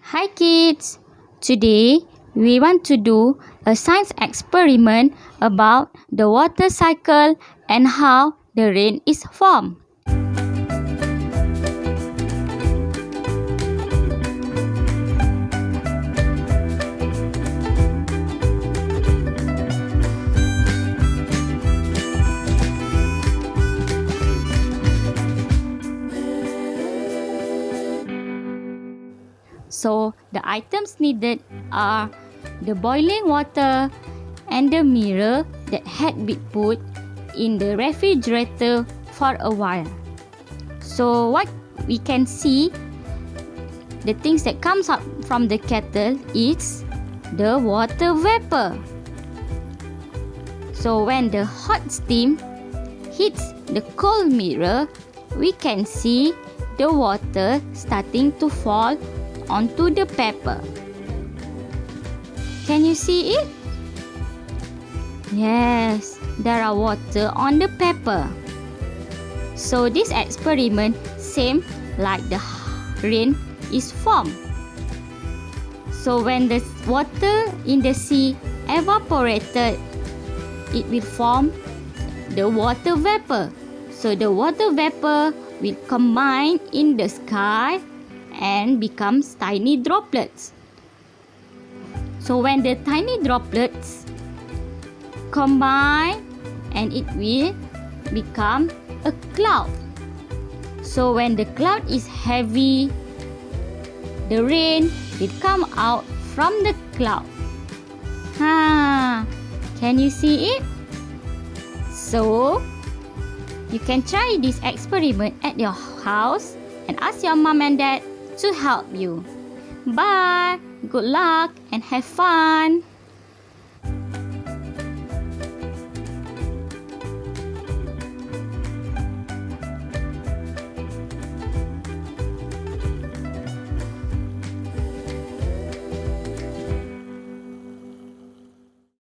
Hi kids! Today we want to do a science experiment about the water cycle and how the rain is formed. So, the items needed are the boiling water and the mirror that had been put in the refrigerator for a while. So, what we can see, the things that comes up from the kettle is the water vapor. So, when the hot steam hits the cold mirror, we can see the water starting to fall onto the paper. Can you see it? Yes, there are water on the paper. So this experiment same like the rain is formed. So when the water in the sea evaporated, it will form the water vapor. So the water vapor will combine in the sky and becomes tiny droplets. So when the tiny droplets combine, and it will become a cloud. So when the cloud is heavy, the rain will come out from the cloud. Can you see it? So you can try this experiment at your house and ask your mom and dad to help you. Bye! Good luck and have fun!